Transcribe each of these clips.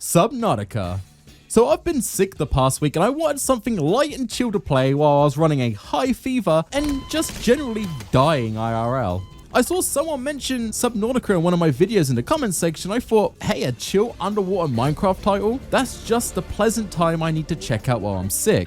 Subnautica. So I've been sick the past week and I wanted something light and chill to play while I was running a high fever and just generally dying IRL. I saw someone mention Subnautica in one of my videos in the comments section. I thought, hey, a chill underwater Minecraft title? That's just the pleasant time I need to check out while I'm sick.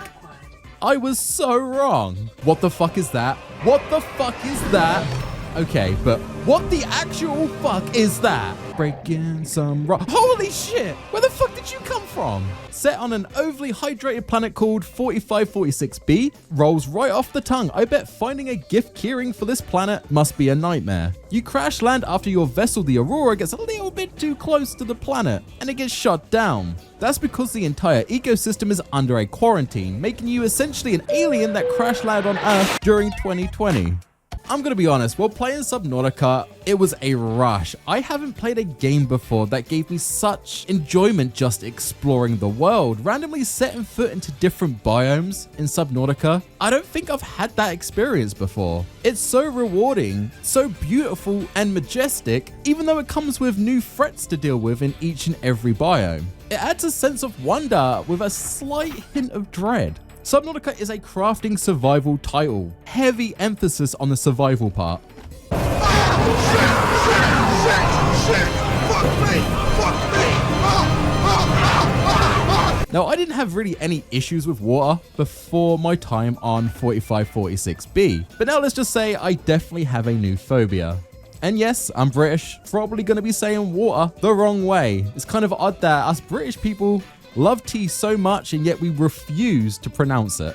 I was so wrong. What the fuck is that? What the fuck is that? Okay, but what the actual fuck is that? Breaking some rock. Holy shit! Where the fuck did you come from? Set on an overly hydrated planet called 4546b, rolls right off the tongue. I bet finding a gift keyring for this planet must be a nightmare. You crash land after your vessel, the Aurora, gets a little bit too close to the planet and it gets shut down. That's because the entire ecosystem is under a quarantine, making you essentially an alien that crash landed on Earth during 2020. I'm gonna be honest, while playing Subnautica, it was a rush. I haven't played a game before that gave me such enjoyment just exploring the world, randomly setting foot into different biomes in Subnautica. I don't think I've had that experience before. It's so rewarding, so beautiful and majestic, even though it comes with new threats to deal with in each and every biome. It adds a sense of wonder with a slight hint of dread. Subnautica is a crafting survival title, heavy emphasis on the survival part. Now, I didn't have really any issues with water before my time on 4546b, but now let's just say I definitely have a new phobia. And yes, I'm British, probably going to be saying water the wrong way. It's kind of odd that us British people love tea so much and yet we refuse to pronounce it.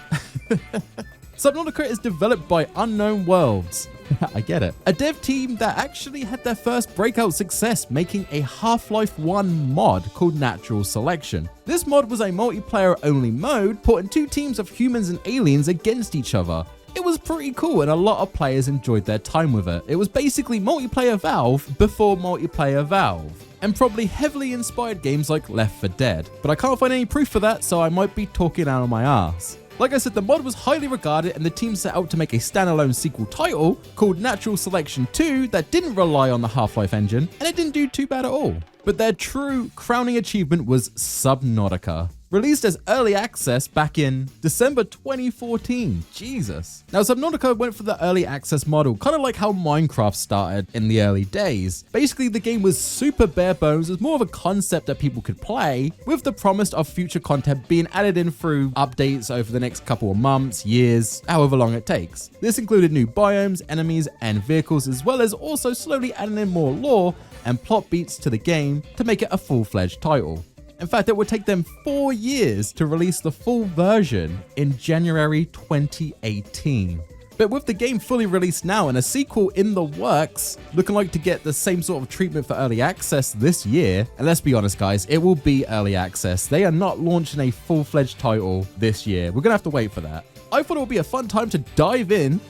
Subnautica is developed by Unknown Worlds. I get it. A dev team that actually had their first breakout success making a Half-Life 1 mod called Natural Selection. This mod was a multiplayer only mode, putting two teams of humans and aliens against each other. It was pretty cool and a lot of players enjoyed their time with it. It was basically multiplayer Valve before multiplayer Valve, and probably heavily inspired games like Left 4 Dead. But I can't find any proof for that, so I might be talking out of my ass. Like I said, the mod was highly regarded and the team set out to make a standalone sequel title called Natural Selection 2 that didn't rely on the Half-Life engine, and it didn't do too bad at all. But their true crowning achievement was Subnautica, released as early access back in December 2014. Jesus. Now, Subnautica went for the early access model, kind of like how Minecraft started in the early days. Basically, the game was super bare bones. It was more of a concept that people could play, with the promise of future content being added in through updates over the next couple of months, years, however long it takes. This included new biomes, enemies, and vehicles, as well as also slowly adding in more lore and plot beats to the game to make it a full-fledged title. In fact, it would take them 4 years to release the full version in January 2018. But with the game fully released now and a sequel in the works, looking like to get the same sort of treatment for early access this year, and let's be honest guys, it will be early access. They are not launching a full-fledged title this year. We're gonna have to wait for that. I thought it would be a fun time to dive in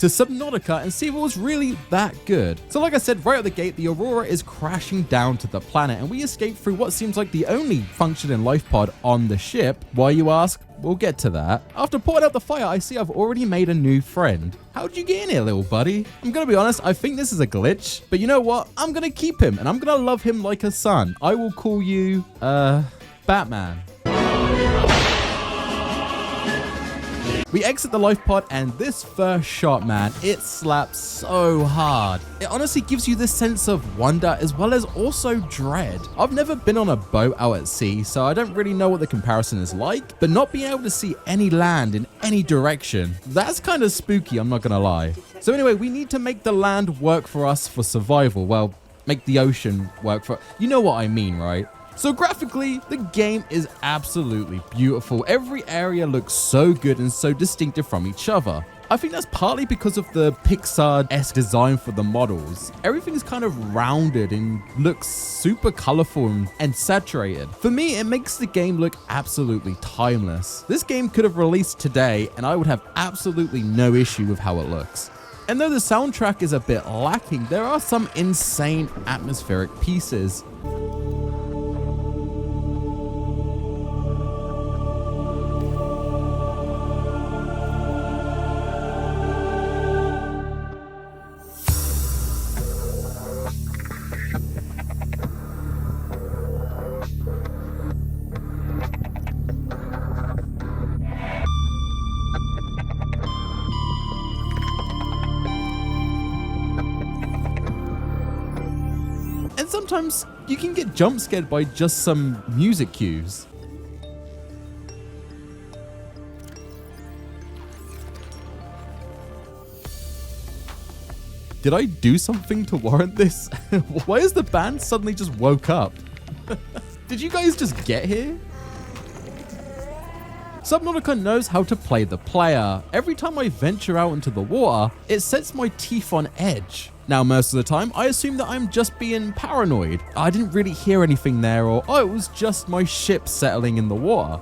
to Subnautica and see if it was really that good. So like I said, right out the gate, the Aurora is crashing down to the planet and we escape through what seems like the only functioning life pod on the ship. Why, you ask? We'll get to that. After putting out the fire, I see I've already made a new friend. How'd you get in here, little buddy? I'm gonna be honest, I think this is a glitch, but you know what? I'm gonna keep him and I'm gonna love him like a son. I will call you, Batman. We exit the life pod and this first shot, man, it slaps so hard. It honestly gives you this sense of wonder as well as also dread. I've never been on a boat out at sea, so I don't really know what the comparison is like, but not being able to see any land in any direction, that's kind of spooky, I'm not gonna lie. So anyway, we need to make the land work for us for survival. Well, make the ocean work for, you know what I mean, right? So graphically, the game is absolutely beautiful. Every area looks so good and so distinctive from each other. I think that's partly because of the Pixar-esque design for the models. Everything's kind of rounded and looks super colorful and saturated. For me, it makes the game look absolutely timeless. This game could have released today and I would have absolutely no issue with how it looks. And though the soundtrack is a bit lacking, there are some insane atmospheric pieces. sometimes you can get jump scared by just some music cues. Did I do something to warrant this? Why is the band suddenly just woke up? Did you guys just get here? Subnautica knows how to play the player. Every time I venture out into the water, it sets my teeth on edge. Now, most of the time, I assume that I'm just being paranoid. I didn't really hear anything there, or oh, it was just my ship settling in the water.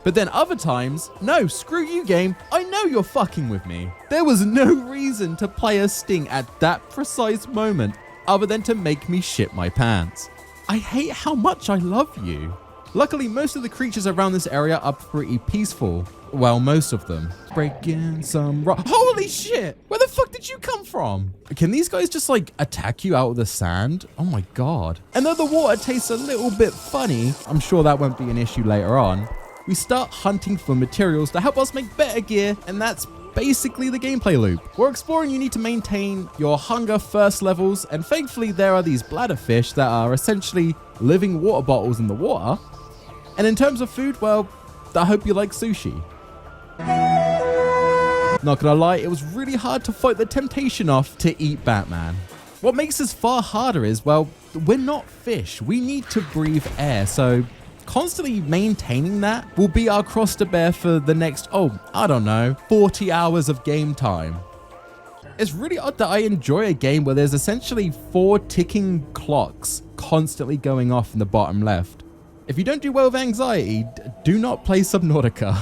But then other times, no, screw you game, I know you're fucking with me. There was no reason to play a sting at that precise moment other than to make me shit my pants. I hate how much I love you. Luckily, most of the creatures around this area are pretty peaceful. Well, most of them. Breaking some rock. Holy shit! Where the fuck did you come from? Can these guys just like attack you out of the sand? Oh my god. And though the water tastes a little bit funny, I'm sure that won't be an issue later on. We start hunting for materials to help us make better gear, and that's basically the gameplay loop. While exploring, you need to maintain your hunger thirst levels, and thankfully there are these bladderfish that are essentially living water bottles in the water. And in terms of food, well, I hope you like sushi. Not gonna lie, it was really hard to fight the temptation off to eat Batman. What makes this far harder is, well, we're not fish. We need to breathe air, so constantly maintaining that will be our cross to bear for the next, I don't know, 40 hours of game time. It's really odd that I enjoy a game where there's essentially 4 ticking clocks constantly going off in the bottom left. If you don't do well with anxiety, do not play Subnautica.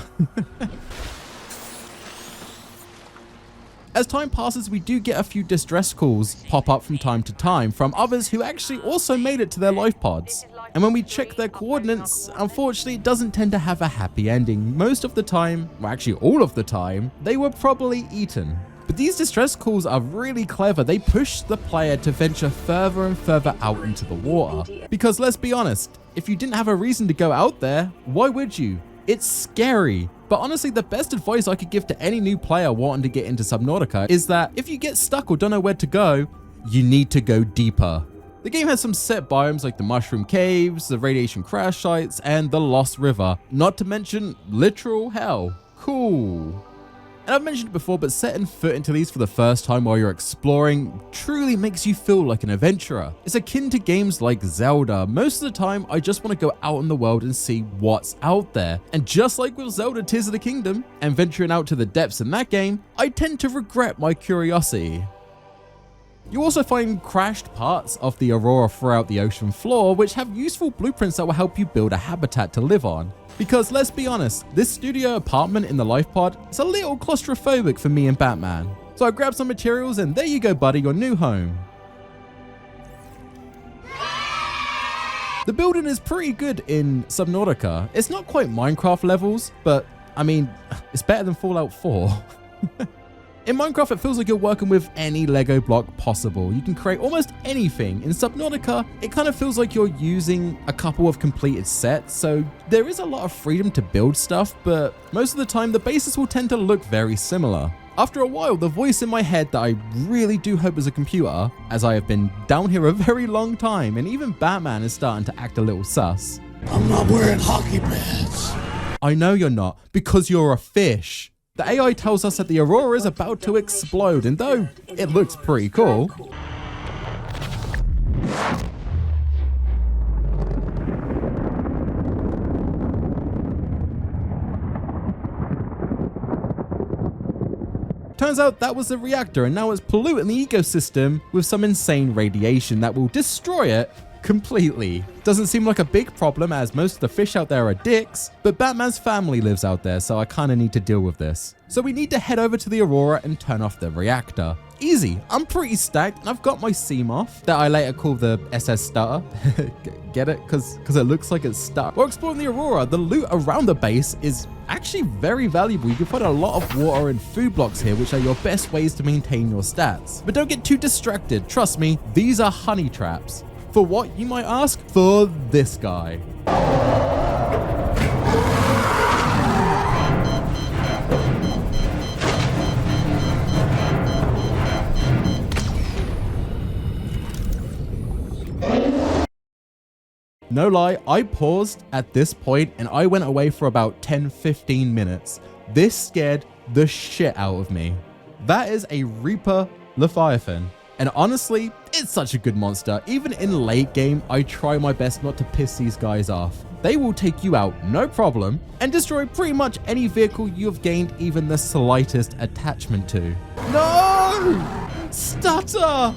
As time passes, we do get a few distress calls pop up from time to time from others who actually also made it to their life pods. And when we check their coordinates, unfortunately, it doesn't tend to have a happy ending. Most of the time, well, actually all of the time, they were probably eaten. But these distress calls are really clever. They push the player to venture further and further out into the water. Because let's be honest, if you didn't have a reason to go out there, why would you? It's scary. But honestly, the best advice I could give to any new player wanting to get into Subnautica is that if you get stuck or don't know where to go, you need to go deeper. The game has some set biomes like the Mushroom Caves, the Radiation Crash Sites, and the Lost River, not to mention literal hell. Cool. And I've mentioned it before, but setting foot into these for the first time while you're exploring truly makes you feel like an adventurer. It's akin to games like Zelda. Most of the time, I just want to go out in the world and see what's out there. And just like with Zelda Tears of the Kingdom and venturing out to the depths in that game, I tend to regret my curiosity. You also find crashed parts of the Aurora throughout the ocean floor, which have useful blueprints that will help you build a habitat to live on. Because let's be honest, this studio apartment in the life pod is a little claustrophobic for me and Batman. So I grabbed some materials and there you go buddy, your new home. The building is pretty good in Subnautica. It's not quite Minecraft levels, but I mean, it's better than Fallout 4. In Minecraft, it feels like you're working with any Lego block possible. You can create almost anything. In Subnautica, it kind of feels like you're using a couple of completed sets, so there is a lot of freedom to build stuff, but most of the time, the bases will tend to look very similar. After a while, the voice in my head that I really do hope is a computer, as I have been down here a very long time, and even Batman is starting to act a little sus. I'm not wearing hockey pads. I know you're not, because you're a fish. The AI tells us that the Aurora is about to explode, and though it looks pretty cool, turns out that was the reactor, and now it's polluting the ecosystem with some insane radiation that will destroy it completely. Doesn't seem like a big problem as most of the fish out there are dicks, but Batman's family lives out there, so I kinda need to deal with this. So we need to head over to the Aurora and turn off the reactor. Easy, I'm pretty stacked and I've got my Seamoth that I later call the SS Starter. Get it? Cause it looks like it's stuck. While exploring the Aurora, the loot around the base is actually very valuable. You can find a lot of water and food blocks here, which are your best ways to maintain your stats. But don't get too distracted. Trust me, these are honey traps. For what, you might ask? For this guy. No lie, I paused at this point and I went away for about 10-15 minutes. This scared the shit out of me. That is a Reaper Leviathan. And honestly, it's such a good monster. Even in late game, I try my best not to piss these guys off. They will take you out, no problem, and destroy pretty much any vehicle you have gained even the slightest attachment to. No! Stutter!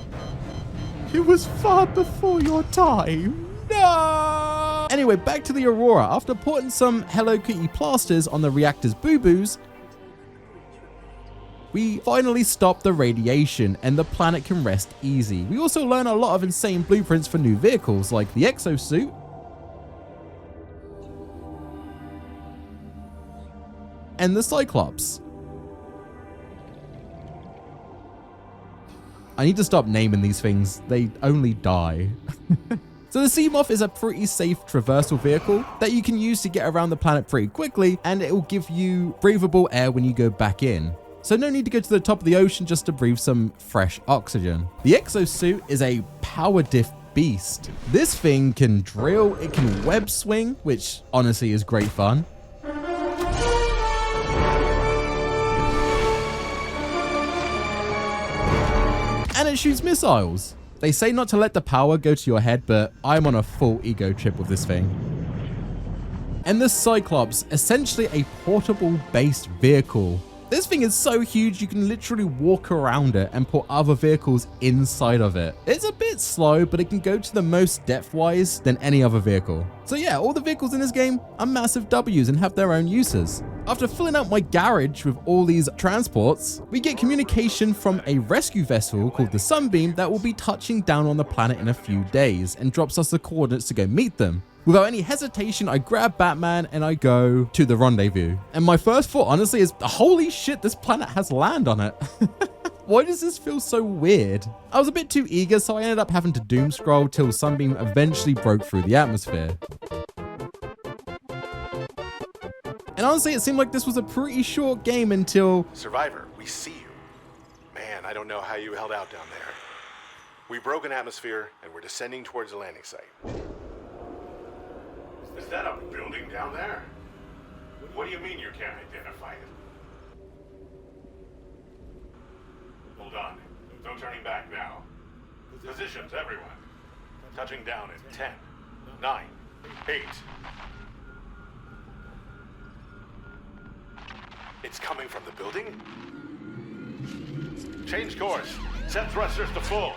It was far before your time. No! Anyway, back to the Aurora. After putting some Hello Kitty plasters on the reactor's boo-boos, we finally stop the radiation and the planet can rest easy. We also learn a lot of insane blueprints for new vehicles like the exosuit, and the Cyclops. I need to stop naming these things. They only die. So the Seamoth is a pretty safe traversal vehicle that you can use to get around the planet pretty quickly, and it will give you breathable air when you go back in. So no need to go to the top of the ocean just to breathe some fresh oxygen. The exosuit is a power diff beast. This thing can drill, it can web swing, which honestly is great fun. And it shoots missiles. They say not to let the power go to your head, but I'm on a full ego trip with this thing. And the Cyclops, essentially a portable based vehicle. This thing is so huge you can literally walk around it and put other vehicles inside of it. It's a bit slow, but it can go to the most depth-wise than any other vehicle. So yeah, all the vehicles in this game are massive W's and have their own uses. After filling out my garage with all these transports, we get communication from a rescue vessel called the Sunbeam that will be touching down on the planet in a few days and drops us the coordinates to go meet them. Without any hesitation, I grab Batman and I go to the rendezvous. And my first thought, honestly, is holy shit, this planet has land on it. Why does this feel so weird? I was a bit too eager, so I ended up having to doom scroll till Sunbeam eventually broke through the atmosphere. And honestly, it seemed like this was a pretty short game until... Survivor, we see you. Man, I don't know how you held out down there. We broke an atmosphere and we're descending towards the landing site. Is that a building down there? What do you mean you can't identify it? Hold on. No turning back now. Positions, everyone. Touching down in 10, 9, 8. It's coming from the building? Change course. Set thrusters to full.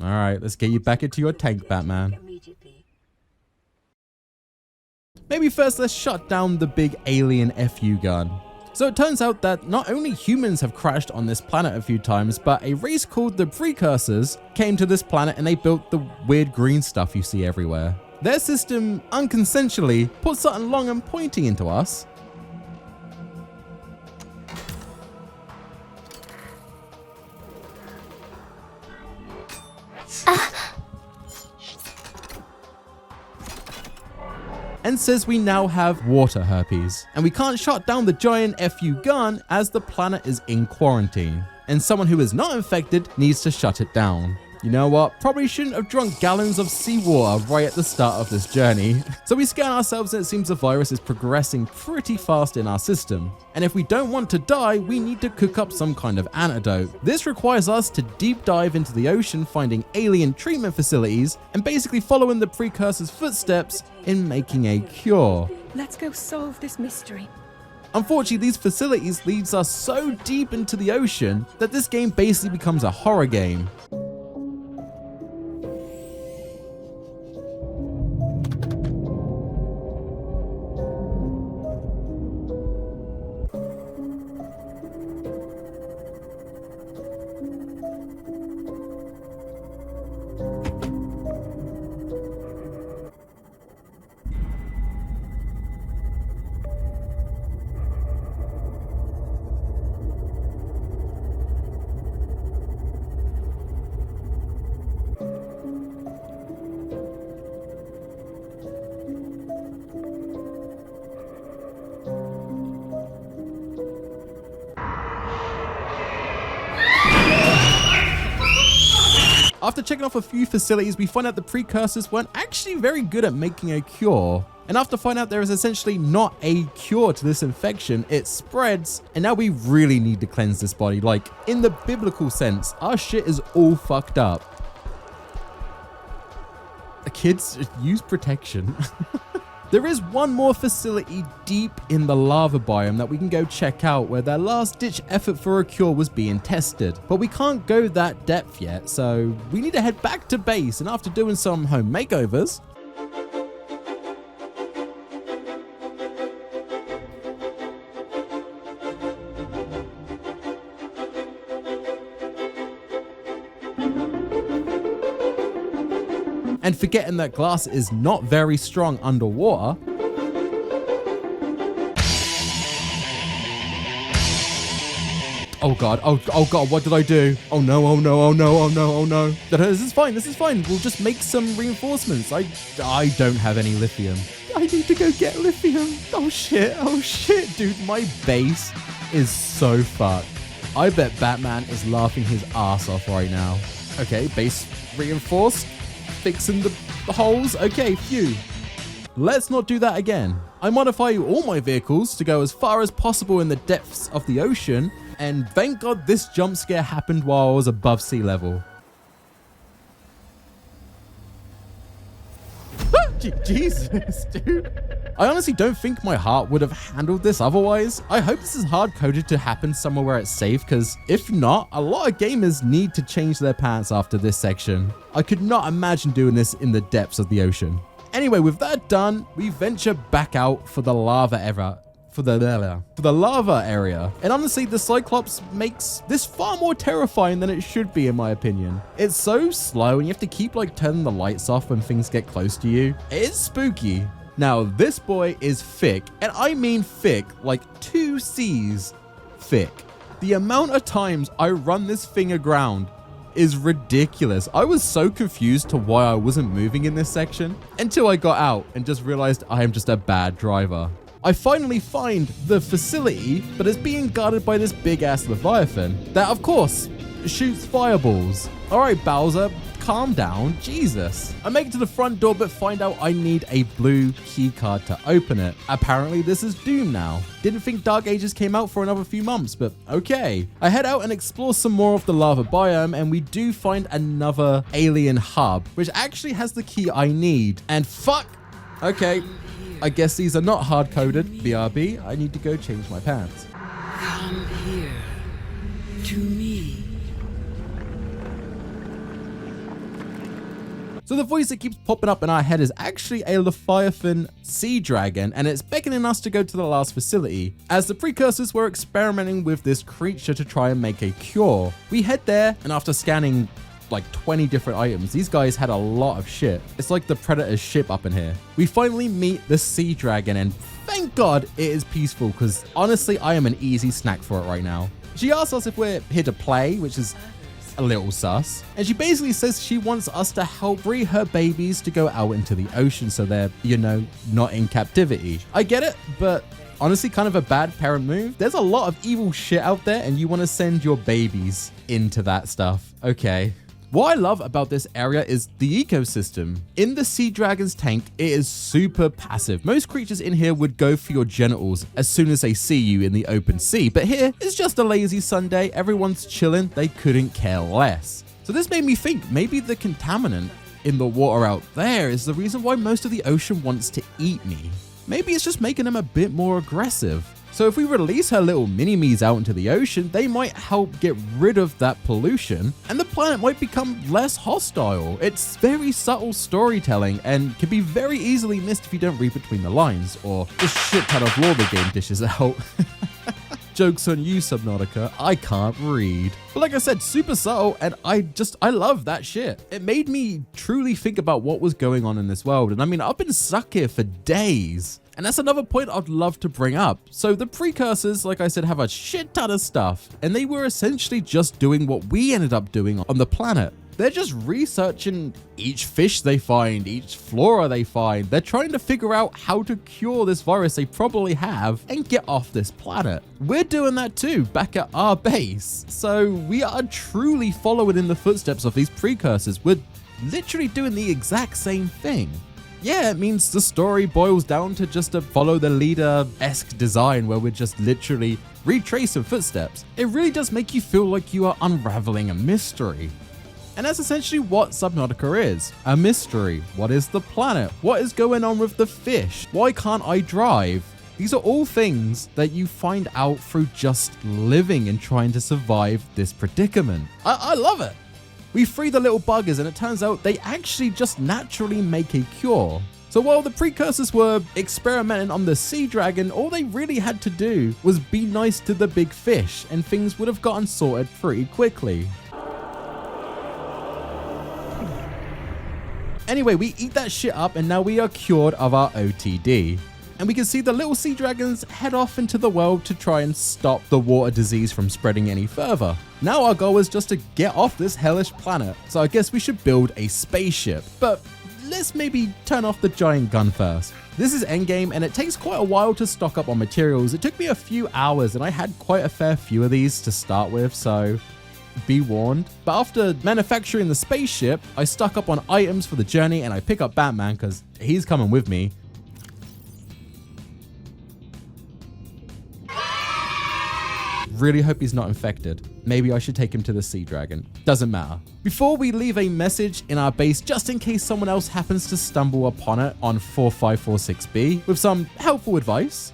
All right, let's get you back into your tank, Batman. Maybe first let's shut down the big alien FU gun. So it turns out that not only humans have crashed on this planet a few times, but a race called the Precursors came to this planet and they built the weird green stuff you see everywhere. Their system, unconsensually, put something long and pointy into us. And says we now have water herpes, and we can't shut down the giant FU gun as the planet is in quarantine, and someone who is not infected needs to shut it down. You know what? Probably shouldn't have drunk gallons of seawater right at the start of this journey. So we scan ourselves and it seems the virus is progressing pretty fast in our system. And if we don't want to die, we need to cook up some kind of antidote. This requires us to deep dive into the ocean, finding alien treatment facilities, and basically following the Precursor's footsteps in making a cure. Let's go solve this mystery. Unfortunately, these facilities leads us so deep into the ocean that this game basically becomes a horror game. After checking off a few facilities, we find out the precursors weren't actually very good at making a cure. And after finding out there is essentially not a cure to this infection, it spreads, and now we really need to cleanse this body. Like, in the biblical sense, our shit is all fucked up. The kids, use protection. There is one more facility deep in the lava biome that we can go check out, where their last ditch effort for a cure was being tested. But we can't go that depth yet, so we need to head back to base, and after doing some home makeovers, and forgetting that glass is not very strong underwater, oh god, oh god, what did I do? Oh no, oh no, oh no, oh no, oh no. This is fine, we'll just make some reinforcements. I don't have any lithium. I need to go get lithium. Oh shit, dude, my base is so fucked. I bet Batman is laughing his ass off right now. Okay, base reinforced. Fixing the holes. Okay, phew. Let's not do that again. I modify all my vehicles to go as far as possible in the depths of the ocean, and thank God this jump scare happened while I was above sea level. Jesus, dude. I honestly don't think my heart would have handled this otherwise. I hope this is hard-coded to happen somewhere where it's safe, because if not, a lot of gamers need to change their pants after this section. I could not imagine doing this in the depths of the ocean. Anyway, with that done, we venture back out for the lava area. For the lava area. And honestly, the Cyclops makes this far more terrifying than it should be, in my opinion. It's so slow and you have to keep like turning the lights off when things get close to you. It's spooky. Now, this boy is thick, and I mean thick, like 2 C's thick. The amount of times I run this thing aground is ridiculous. I was so confused to why I wasn't moving in this section until I got out and just realized I am just a bad driver. I finally find the facility, but it's being guarded by this big ass Leviathan that, of course, shoots fireballs. All right, Bowser, calm down, Jesus. I make it to the front door, but find out I need a blue key card to open it. Apparently this is Doom now. Didn't think Dark Ages came out for another few months, but okay. I head out and explore some more of the lava biome, and we do find another alien hub, which actually has the key I need. And fuck, okay. I guess these are not hard-coded. BRB, I need to go change my pants. Come here, to me. So the voice that keeps popping up in our head is actually a Leviathan sea dragon, and it's beckoning us to go to the last facility, as the precursors were experimenting with this creature to try and make a cure. We head there, and after scanning like 20 different items, these guys had a lot of shit. It's like the Predator's ship up in here. We finally meet the sea dragon, and thank God it is peaceful, because honestly I am an easy snack for it right now. She asks us if we're here to play, which is a little sus, and she basically says she wants us to help free her babies to go out into the ocean so they're, you know, not in captivity. I get it, but honestly kind of a bad parent move. There's a lot of evil shit out there and you want to send your babies into that stuff. Okay. What I love about this area is the ecosystem. In the sea dragon's tank, it is super passive. Most creatures in here would go for your genitals as soon as they see you in the open sea, but here it's just a lazy Sunday. Everyone's chilling. They couldn't care less. So this made me think maybe the contaminant in the water out there is the reason why most of the ocean wants to eat me. Maybe it's just making them a bit more aggressive. So if we release her little mini-me's out into the ocean, they might help get rid of that pollution and the planet might become less hostile. It's very subtle storytelling and can be very easily missed if you don't read between the lines or just shit ton of lore the game dishes out. Joke's on you, Subnautica. I can't read. But like I said, super subtle, and I love that shit. It made me truly think about what was going on in this world. And I mean, I've been stuck here for days. And that's another point I'd love to bring up. So the precursors, like I said, have a shit ton of stuff, and they were essentially just doing what we ended up doing on the planet. They're just researching each fish they find, each flora they find. They're trying to figure out how to cure this virus they probably have and get off this planet. We're doing that too, back at our base. So we are truly following in the footsteps of these precursors. We're literally doing the exact same thing. Yeah, it means the story boils down to just a follow the leader-esque design where we're just literally retracing footsteps. It really does make you feel like you are unraveling a mystery. And that's essentially what Subnautica is. A mystery. What is the planet? What is going on with the fish? Why can't I drive? These are all things that you find out through just living and trying to survive this predicament. I love it. We free the little buggers and it turns out they actually just naturally make a cure. So while the precursors were experimenting on the sea dragon, all they really had to do was be nice to the big fish and things would have gotten sorted pretty quickly. Anyway, we eat that shit up and now we are cured of our OTD. And we can see the little sea dragons head off into the world to try and stop the water disease from spreading any further. Now our goal is just to get off this hellish planet, so I guess we should build a spaceship. But let's maybe turn off the giant gun first. This is endgame and it takes quite a while to stock up on materials. It took me a few hours and I had quite a fair few of these to start with, so be warned. But after manufacturing the spaceship, I stock up on items for the journey and I pick up Batman because he's coming with me. Really hope he's not infected. Maybe I should take him to the sea dragon. Doesn't matter. Before we leave a message in our base, just in case someone else happens to stumble upon it on 4546B with some helpful advice.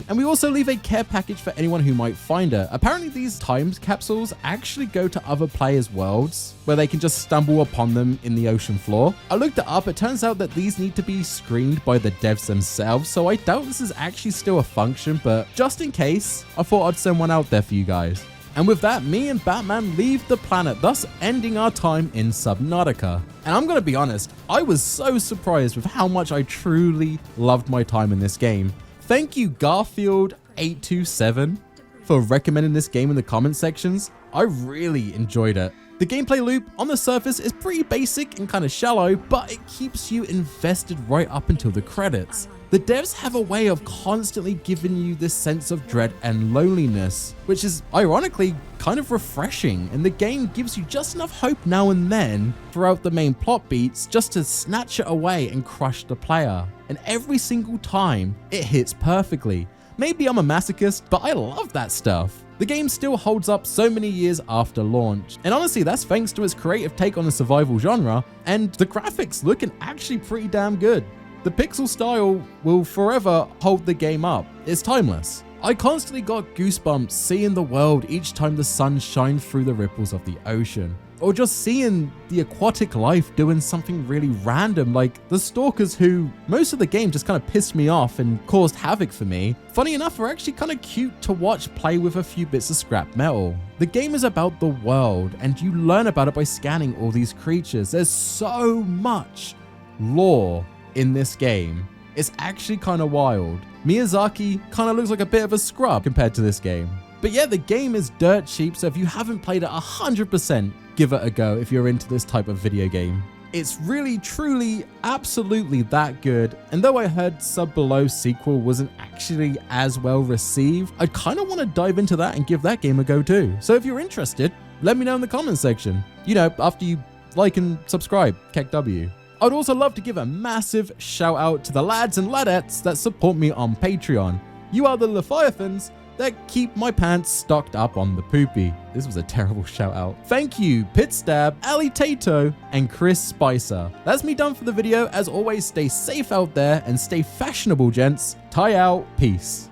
And we also leave a care package for anyone who might find it. Apparently these time capsules actually go to other players' worlds where they can just stumble upon them in the ocean floor. I looked it up, it turns out that these need to be screened by the devs themselves, so I doubt this is actually still a function, but just in case, I thought I'd send one out there for you guys. And with that, me and Batman leave the planet, thus ending our time in Subnautica. And I'm gonna be honest, I was so surprised with how much I truly loved my time in this game. Thank you Garfield827 for recommending this game in the comment sections. I really enjoyed it. The gameplay loop on the surface is pretty basic and kind of shallow, but it keeps you invested right up until the credits. The devs have a way of constantly giving you this sense of dread and loneliness, which is ironically kind of refreshing, and the game gives you just enough hope now and then throughout the main plot beats just to snatch it away and crush the player. And every single time, it hits perfectly. Maybe I'm a masochist, but I love that stuff. The game still holds up so many years after launch, and honestly that's thanks to its creative take on the survival genre, and the graphics looking actually pretty damn good. The pixel style will forever hold the game up. It's timeless. I constantly got goosebumps seeing the world each time the sun shined through the ripples of the ocean. Or just seeing the aquatic life doing something really random, like the stalkers who most of the game just kind of pissed me off and caused havoc for me. Funny enough, are actually kind of cute to watch play with a few bits of scrap metal. The game is about the world and you learn about it by scanning all these creatures. There's so much lore in this game. It's actually kind of wild. Miyazaki kind of looks like a bit of a scrub compared to this game. But yeah, the game is dirt cheap, so if you haven't played it 100%, give it a go if you're into this type of video game. It's really, truly, absolutely that good, and though I heard Sub Below sequel wasn't actually as well received, I kind of want to dive into that and give that game a go too. So if you're interested, let me know in the comments section. You know, after you like and subscribe, KEKW. I'd also love to give a massive shout out to the lads and ladettes that support me on Patreon. You are the Leviathans that keep my pants stocked up on the poopy. This was a terrible shout out. Thank you, Pitstab, Ali Tato, and Chris Spicer. That's me done for the video. As always, stay safe out there and stay fashionable, gents. Tie out, peace.